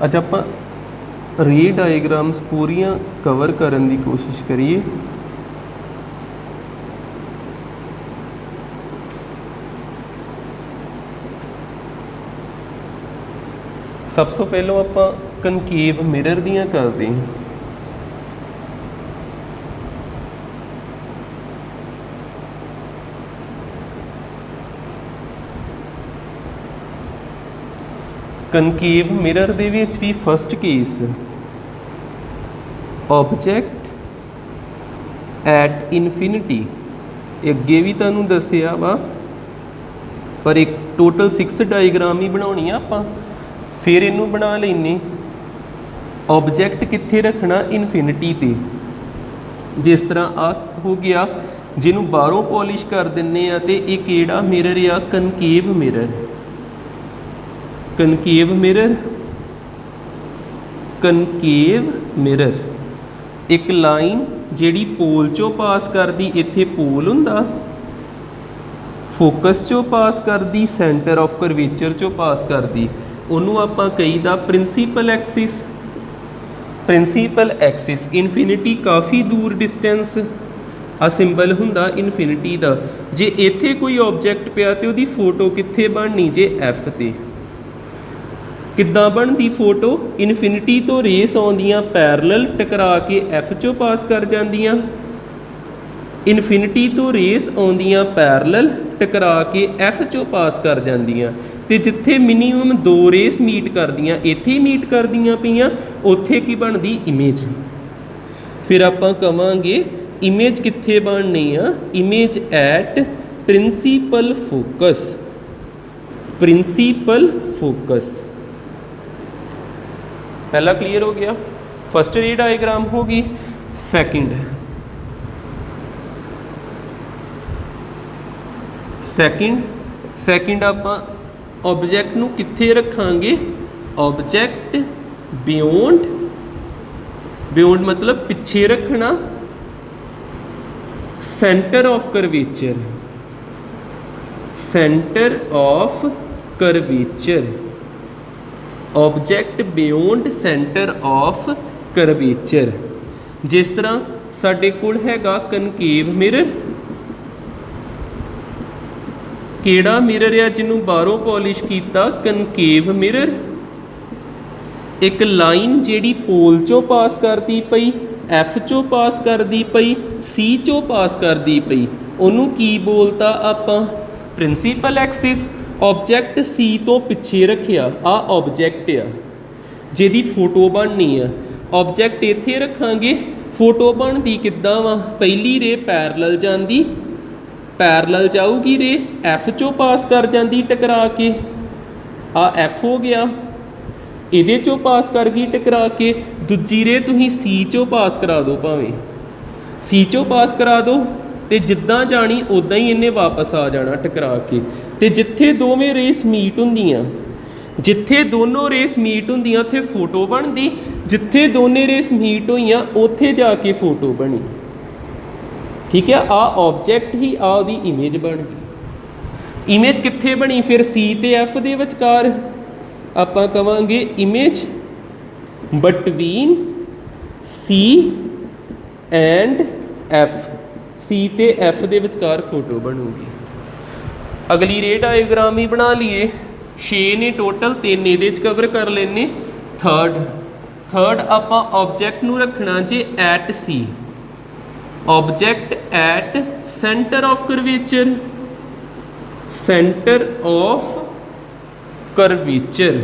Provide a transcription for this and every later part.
ਅੱਜ ਆਪਾਂ ਰੇ ਡਾਇਗਰਾਮਸ ਪੂਰੀਆਂ ਕਵਰ ਕਰਨ ਦੀ ਕੋਸ਼ਿਸ਼ ਕਰੀਏ। ਸਭ ਤੋਂ ਪਹਿਲਾਂ ਆਪਾਂ ਕਨਕੇਵ ਮਿਰਰ ਦੀਆਂ ਕਰਦੇ ਹਾਂ। ਕਨਕੇਵ ਮਿਰਰ ਦੇ ਵਿੱਚ ਵੀ first case object at infinity, ਅੱਗੇ ਵੀ ਤੁਹਾਨੂੰ ਦੱਸਿਆ ਵਾ, ਪਰ ਇੱਕ ਟੋਟਲ 6 ਡਾਇਗਰਾਮ ਹੀ ਬਣਾਉਣੀ ਆ ਆਪਾਂ। ਫਿਰ ਇਹਨੂੰ ਬਣਾ ਲੈਨੇ ਆਬਜੈਕਟ ਕਿੱਥੇ ਰੱਖਣਾ, ਇਨਫਿਨਿਟੀ ਤੇ। ਜਿਸ ਤਰ੍ਹਾਂ ਆ ਹੋ ਗਿਆ, ਜਿਹਨੂੰ ਬਾਹਰੋਂ ਪੋਲਿਸ਼ ਕਰ ਦਿੰਨੇ ਆ, ਤੇ ਇਹ ਕਿਹੜਾ ਮਿਰਰ ਆ, ਕਨਕੇਵ ਮਿਰਰ। ਕਨਕੇਵ ਮਿਰਰ, ਕਨਕੇਵ ਮਿਰਰ ਇੱਕ ਲਾਈਨ ਜਿਹੜੀ ਪੋਲ ਚੋਂ ਪਾਸ ਕਰਦੀ, ਇੱਥੇ ਪੋਲ ਹੁੰਦਾ, ਫੋਕਸ ਚੋਂ ਪਾਸ ਕਰਦੀ, ਸੈਂਟਰ ਆਫ ਕਰਵੇਚਰ ਚੋਂ ਪਾਸ ਕਰਦੀ, ਉਹਨੂੰ ਆਪਾਂ ਕਹੀਦਾ principal axis. Principal axis infinity ਕਾਫੀ ਦੂਰ ਡਿਸਟੈਂਸ, ਆ ਸਿੰਬਲ ਹੁੰਦਾ ਇਨਫਿਨਿਟੀ ਦਾ। ਜੇ ਇੱਥੇ ਕੋਈ ਆਬਜੈਕਟ ਪਿਆ ਤੇ ਉਹਦੀ ਫੋਟੋ ਕਿੱਥੇ ਬਣਨੀ ਜੇ, ਐਫ ਤੇ। ਕਿੱਦਾਂ ਬਣਦੀ ਫੋਟੋ, ਇਨਫਿਨਿਟੀ ਤੋਂ ਰੇਸ ਆਉਂਦੀਆਂ ਪੈਰਲਲ, ਟਕਰਾ ਕੇ ਐਫ ਚੋਂ ਪਾਸ ਕਰ ਜਾਂਦੀਆਂ। ਇਨਫਿਨਿਟੀ ਤੋਂ ਰੇਸ ਆਉਂਦੀਆਂ ਪੈਰਲਲ, ਟਕਰਾ ਕੇ ਐਫ ਚੋਂ ਪਾਸ ਕਰ ਜਾਂਦੀਆਂ, ਤੇ ਜਿੱਥੇ ਮਿਨੀਮਮ 2 ਰੇਸ ਮੀਟ ਕਰਦੀਆਂ, ਇੱਥੇ ਹੀ ਮੀਟ ਕਰਦੀਆਂ ਪਈਆਂ, ਉੱਥੇ ਕੀ ਬਣਦੀ, ਇਮੇਜ। ਫਿਰ ਆਪਾਂ ਕਵਾਂਗੇ ਇਮੇਜ ਕਿੱਥੇ ਬਣਨੀ ਆ, image at principal focus. Principal focus पहला क्लियर हो गया, फर्स्ट रे डायग्राम होगी। सैकेंड आप ऑब्जेक्ट नू कित्थे रखांगे, ऑब्जेक्ट बियोंड मतलब पिछे रखना, centre of curvature, centre of curvature, object beyond centre of curvature. जिस तरह साडे कोल हैगा कनकेव मिरर, केड़ा मिरर आ जिन्हों बाहरों पॉलिश किया, कनकेव मिरर। एक लाइन जिहड़ी पोल चों पास करती पई, एफ चों पास करती पई, सी चों पास करती पई, उन्होंने की बोलता आपां, प्रिंसीपल एक्सिस। ऑब्जेक्ट सी तो पिछे रखिया, आ ऑब्जेक्ट आ जिहदी फोटो बननी आ। ऑब्जेक्ट इत्थे रखांगे, फोटो बनती किद्दां वा, पहली रे पैरलल जांदी, पैरलल जाऊगी रे, एफ चों पास कर जाती टकरा के, आ एफ हो गया, इहदे चों पास कर गई टकरा के। दूजी रे तुसीं सी चों पास करा दो, भावें सी चों पास करा दो, तो जिद्दां जानी उदां ही इन्हें वापस आ जाना टकरा के। तो जिथे दोवें रेस मीट होंदियां, जिथे दोनों रेस मीट होंदियां उत्थे फोटो बनती, जिथे दोने रेस मीट होईयां उत्थे जाके फोटो बनी। ठीक है, आ ऑब्जेक्ट ही, आ दी इमेज बन गई। इमेज कित्थे बनी फिर, सी ते एफ दे विचकार। आपां कवांगे image between C and F, C ते एफ दे विचकार फोटो बनूगी। अगली रे डायग्राम ही बना लीए, 6 ने टोटल, 3 ये कवर कर लेने। थर्ड आपां ऑब्जेक्ट नू रखना जे at C, object at centre of curvature, centre of curvature,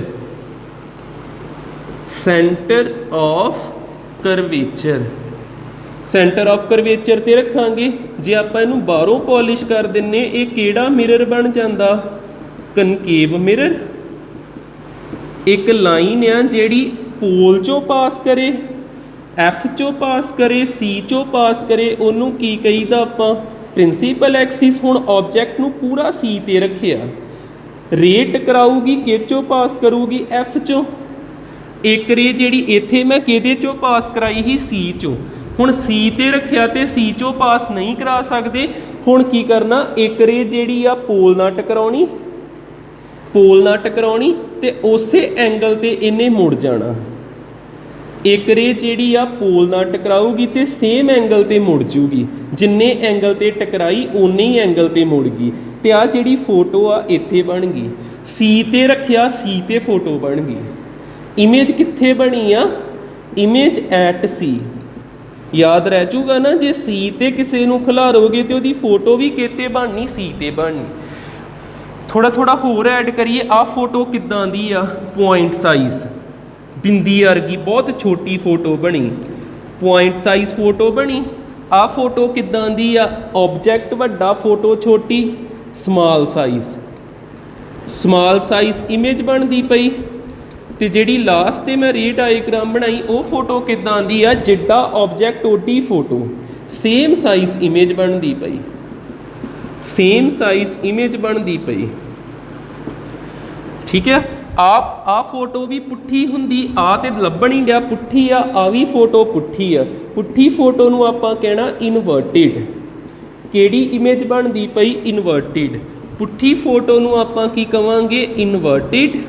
centre of curvature, centre of curvature ते रखांगे। जे आपां इहनूं बाहरों पॉलिश कर दिन्ने, ये किहड़ा मिरर बन जांदा, कनकेव मिरर। एक लाइन आ जिहड़ी पोल चों पास करे, एफ चों पास करे, सी चों पास करे, उहनूं की कहीदा आपां, प्रिंसीपल एक्सिस। हुण ऑब्जेक्ट नूं पूरा सी ते रखिया, रे टकराऊगी किह चों पास करूगी, एफ चों। एक रे जिहड़ी इत्थे मैं किहदे चों पास कराई ही, सी चों। हुण सी ते रखिया ते सी चों पास नहीं करा सकते। हुण की करना, एक रे जिहड़ी आ पोल नाल टकराउणी, पोल ना टकराउणी ते उस एंगल ते इन्हें मुड़ जाना। एक रे जिहड़ी आ पोल नाल टकराऊगी तो सेम एंगल ते मुड़ जूगी, जिन्ने एंगल ते टकराई उन्ने ही एंगल ते मुड़ गई। तो आ जिहड़ी फोटो आ इत्थे बन गई, सी ते रखिया सी ते फोटो बन गई। इमेज कित्थे बनी आ, इमेज एट सी। याद रह जूगा ना, जे सी ते किसी नूं खिलारोगे तो उहदी फोटो भी किते बननी, सी ते बननी। थोड़ा थोड़ा होर ऐड करिए, आ फोटो किद्दां दी आ, पॉइंट साइज़ बिंदी वर्गी बहुत छोटी फोटो बनी, पॉइंट साइज़ फोटो बनी। आ फोटो किद्दां दी आ, ऑब्जैक्ट वड्डा फोटो छोटी, स्मॉल साइज़ इमेज बनती पई। तो जिहड़ी लास्ट ते मैं रे डायग्राम बनाई वो फोटो किद्दां दी आ, जिड्डा ऑब्जैक्ट ओडी फोटो, सेम साइज़ इमेज बनती पई, सेम साइज़ इमेज बनती पई। ठीक है, आप आ फोटो भी पुट्ठी हुंदी, आ ते लभण ही गया पुट्ठी आ भी फोटो पुट्ठी आ। पुट्ठी फोटो नूं आपां कहना इनवर्टिड। किहड़ी इमेज बनती पई, इनवर्टिड। पुट्ठी फोटो नूं आपां की कवांगे, इनवर्टिड।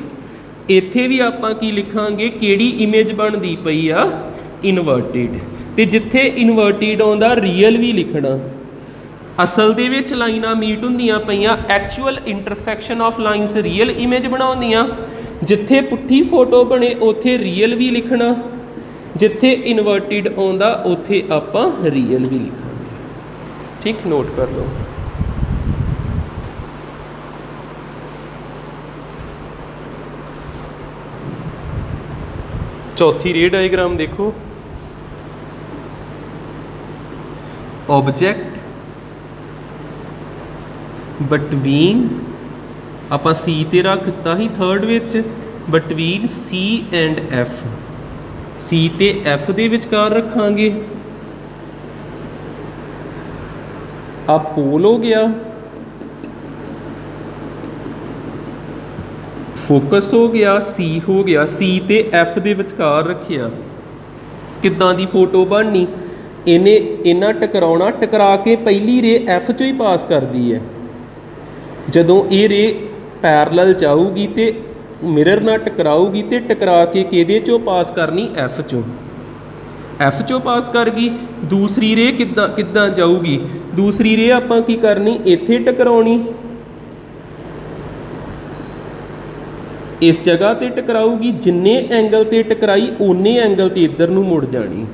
इत्थे भी आपां की लिखांगे, किहड़ी इमेज बनती पई आ, इनवर्टिड। ते जिथे इनवर्टिड आउंदा रियल भी लिखना। असल दे विच लाइनां मीट हुंदियां पईयां, actual intersection of lines real image बनाउंदियां। जिथे पुट्ठी फोटो बने उत्थे रियल भी लिखना, जिथे इनवर्टिड आउंदा उत्थे आपां रियल भी लिखांगे। ठीक, नोट कर लो। चौथी रे डायग्राम देखो, ऑब्जेक्ट बटवीन आपां सी ते रख दिता ही थर्ड विच, between C and F, C ते एफ दे विचकार रखांगे। अब पोल हो गया, फोकस हो गया, सी हो गया, सी ते एफ दे विचकार रखिया। किद्दां दी फोटो बननी, इन्हें इन्ना टकराउणा, टकरा के पहली रे एफ चो ही पास करती है। जदों ये रे पैरलल जाऊगी तो मिरर नाल टकराऊगी तो टकरा के किहदे चों पास करनी, एफ चों, एफ चों पास कर गई। दूसरी रे किद्दां जाऊगी, दूसरी रे आपां की करनी, इत्थे टकराउणी, इस जगह ते टकराऊगी, जिन्ने एंगल ते टकराई उन्ने एंगल ते इधर नूं मुड़ जानी,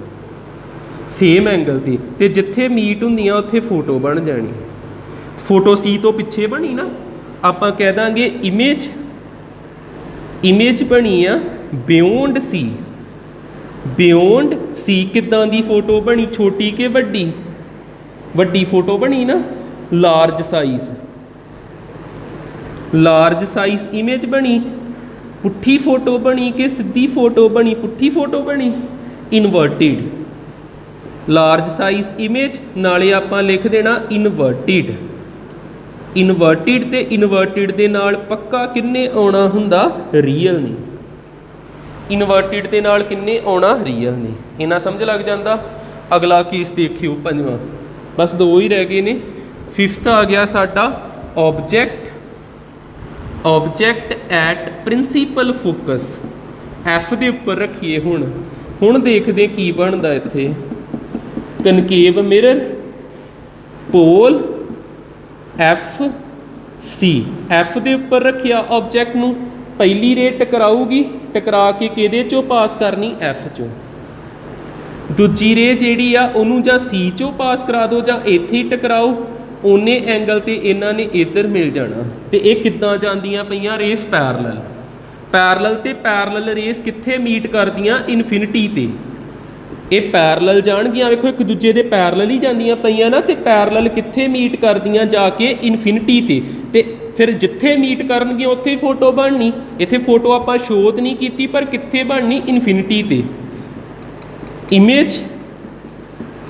सेम एंगल ते। ते जिथे मीट हुंदियां उत्थे फोटो बन जानी। फोटो सी तो पिछे बनी ना, आपां कह दांगे इमेज, इमेज बनी आ बियोंड सी, बियोंड सी। किद्दां दी फोटो बनी, छोटी के वड्डी, वड्डी फोटो बनी ना, large size, large size image बनी। पुट्ठी फोटो बनी कि सीधी फोटो बनी, पुट्ठी फोटो बनी, इनवर्टिड। लार्ज साइज़ इमेज नाले आपां लिख देना इनवर्टिड। इनवर्टिड ते इनवर्टिड दे नाल पक्का किन्ने आउणा हुंदा, रियल नहीं। इनवर्टिड दे नाल किन्ने आउणा, रियल नहीं। इन्ना समझ लग जांदा। अगला केस देखियो, पंजवां, बस दो ही रह गए ने। फिफ्थ आ गया साडा object, object at principal focus, F दे उपर रखिए। हुण देखदे की बनदा इत्थे, concave mirror, pole, F C. F दे उपर रखिया ऑब्जैक्ट नूं, पहली रे टकराऊगी, टकरा के किहदे चों पास करनी, एफ चों। दूजी रे जिहड़ी आ उहनूं जां सी चों पास करा दो जां इत्थे ही टकराओ, उन्ने एंगल ते इन्हां ने इधर मिल जाना। ते इह किद्दां जांदियां पईयां रेस, पैरलल। पैरलल ते पैरलल रेस कित्थे मीट करदियां, इनफिनिटी ते। ये पैरलल जाणगियां, वेखो एक दूजे दे पैरलल ही जांदियां पईयां ना, ते पैरलल कित्थे मीट करदियां जाके, इनफिनिटी ते फिर जिथे मीट करनगियां उत्थे फोटो बननी। इत्थे फोटो आपां शोध नहीं कीती, पर कित्थे बननी, इनफिनिटी ते। इमेज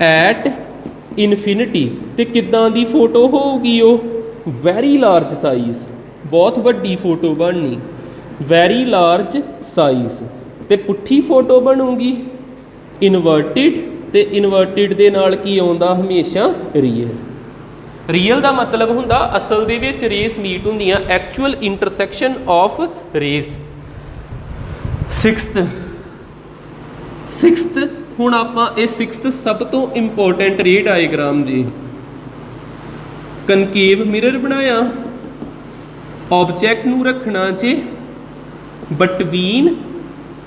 एट इनफिनिटी, ते किद्दां दी फोटो होगी, वो वैरी लार्ज साइज़, बहुत वड्डी फोटो बननी, वैरी लार्ज साइज़। ते पुट्ठी फोटो बनूगी इनवर्टिड, ते इनवर्टिड दे नाल की आउंदा हमेशा, रियल। ਰੀਅਲ ਦਾ ਮਤਲਬ ਹੁੰਦਾ ਅਸਲ ਦੇ ਵਿੱਚ ਰੇਸ ਮੀਟ ਹੁੰਦੀਆਂ, actual intersection of race. Sixth ਹੁਣ ਆਪਾਂ ਇਹ ਸਿਕਸਥ ਸਭ ਤੋਂ ਇੰਪੋਰਟੈਂਟ ਰੇ ਡਾਇਗਰਾਮ ਜੀ। ਕਨਕੇਵ ਮਿਰਰ ਬਣਾਇਆ, ਆਬਜੈਕਟ ਨੂੰ ਰੱਖਣਾ ਜੇ ਬਟਵੀਨ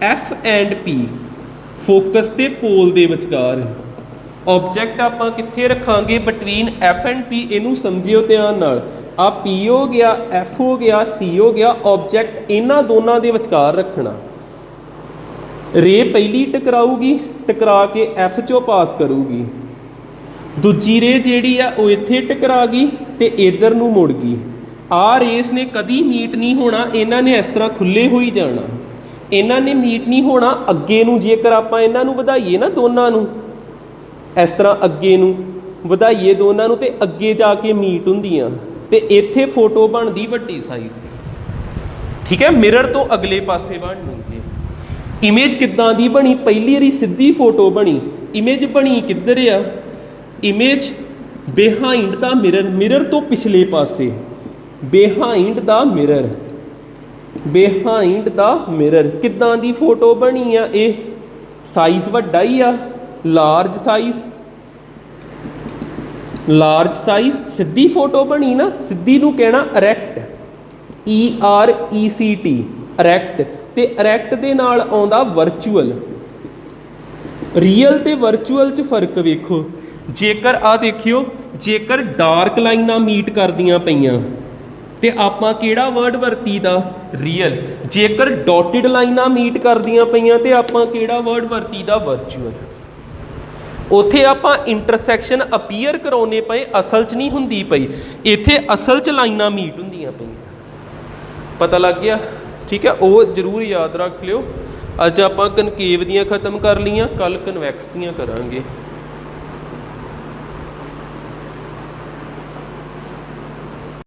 F ਐਂਡ P, ਫੋਕਸ ਤੇ ਪੋਲ ਦੇ ਵਿਚਕਾਰ। ਆਬਜੈਕਟ ਆਪਾਂ ਕਿੱਥੇ ਰੱਖਾਂਗੇ? ਬਟਵੀਨ F ਐਂਡ P। ਇਹਨੂੰ ਸਮਝਿਓ ਧਿਆਨ ਨਾਲ, ਆ P ਹੋ ਗਿਆ, F ਹੋ ਗਿਆ, C ਹੋ ਗਿਆ। ਆਬਜੈਕਟ ਇਹਨਾਂ ਦੋਨਾਂ ਦੇ ਵਿਚਕਾਰ ਰੱਖਣਾ। ਰੇ ਪਹਿਲੀ ਟਕਰਾਊਗੀ, ਟਕਰਾ ਕੇ F ਚੋਂ ਪਾਸ ਕਰੂਗੀ। ਦੂਜੀ ਰੇ ਜਿਹੜੀ ਆ ਉਹ ਇੱਥੇ ਟਕਰਾ ਗਈ ਤੇ ਇਧਰ ਨੂੰ ਮੁੜ ਗਈ। ਆ ਰੇਸ ਨੇ ਕਦੀ ਮੀਟ ਨਹੀਂ ਹੋਣਾ, ਇਹਨਾਂ ਨੇ ਇਸ ਤਰ੍ਹਾਂ ਖੁੱਲੇ ਹੋਈ ਜਾਣਾ, ਇਹਨਾਂ ਨੇ ਮੀਟ ਨਹੀਂ ਹੋਣਾ। ਅੱਗੇ ਨੂੰ ਜੇਕਰ ਆਪਾਂ ਇਹਨਾਂ ਨੂੰ ਵਧਾਈਏ ਨਾ ਦੋਨਾਂ ਨੂੰ, ਇਸ ਤਰ੍ਹਾਂ ਅੱਗੇ ਨੂੰ ਵਧਾਈਏ ਦੋਨਾਂ ਨੂੰ, ਤੇ ਅੱਗੇ ਜਾ ਕੇ ਮੀਟ ਹੁੰਦੀਆਂ ਤੇ ਇੱਥੇ ਫੋਟੋ ਬਣਦੀ ਵੱਡੀ ਸਾਈਜ਼ ਦੀ। ਠੀਕ ਹੈ, ਮਿਰਰ ਤੋਂ ਅਗਲੇ ਪਾਸੇ ਬਣਨੀ। ਇਮੇਜ ਕਿੱਦਾਂ ਦੀ ਬਣੀ? ਪਹਿਲੀ ਵਾਰੀ ਸਿੱਧੀ ਫੋਟੋ ਬਣੀ, ਇਮੇਜ ਬਣੀ ਕਿੱਧਰ ਆ? ਇਮੇਜ ਬਿਹਾਈਂਡ ਦਾ ਮਿਰਰ, ਮਿਰਰ ਤੋਂ ਪਿਛਲੇ ਪਾਸੇ, ਬਿਹਾਈਂਡ ਦਾ ਮਿਰਰ, ਬਿਹਾਈਂਡ ਦਾ ਮਿਰਰ। ਕਿੱਦਾਂ ਦੀ ਫੋਟੋ ਬਣੀ ਆ? ਇਹ ਸਾਈਜ਼ ਵੱਡਾ ਹੀ ਆ, ਲਾਰਜ ਸਾਈਜ਼, ਲਾਰਜ ਸਾਈਜ਼। ਸਿੱਧੀ ਫੋਟੋ ਬਣੀ ਨਾ, ਸਿੱਧੀ ਨੂੰ ਕਹਿਣਾ ਇਰੈਕਟ, ERECT, ਇਰੈਕਟ। ਤੇ ਇਰੈਕਟ ਦੇ ਨਾਲ ਆਉਂਦਾ ਵਰਚੁਅਲ। ਰੀਅਲ ਤੇ ਵਰਚੁਅਲ 'ਚ ਫਰਕ ਵੇਖੋ। ਜੇਕਰ ਆ ਦੇਖਿਓ, ਜੇਕਰ ਡਾਰਕ ਲਾਈਨਾਂ ਮੀਟ ਕਰਦੀਆਂ ਪਈਆਂ ਤੇ ਆਪਾਂ ਕਿਹੜਾ ਵਰਡ ਵਰਤੀਦਾ? ਰੀਅਲ। ਜੇਕਰ ਡੋਟਡ ਲਾਈਨਾਂ ਮੀਟ ਕਰਦੀਆਂ ਪਈਆਂ ਤੇ ਆਪਾਂ ਕਿਹੜਾ ਵਰਡ ਵਰਤੀਦਾ? ਵਰਚੁਅਲ। ਉੱਥੇ ਆਪਾਂ ਇੰਟਰਸੈਕਸ਼ਨ ਅਪੀਅਰ ਕਰਾਉਣੇ ਪਏ, ਅਸਲ 'ਚ ਨਹੀਂ ਹੁੰਦੀ ਪਈ। ਇੱਥੇ ਅਸਲ 'ਚ ਲਾਈਨਾਂ ਮੀਟ ਹੁੰਦੀਆਂ ਪਈਆਂ। ਪਤਾ ਲੱਗ ਗਿਆ? ਠੀਕ ਹੈ, ਉਹ ਜ਼ਰੂਰ ਯਾਦ ਰੱਖ ਲਿਓ। ਅੱਜ ਆਪਾਂ ਕਨਕੇਵ ਦੀਆਂ ਖਤਮ ਕਰ ਲਈਆਂ, ਕੱਲ੍ਹ ਕਨਵੈਕਸ ਦੀਆਂ ਕਰਾਂਗੇ।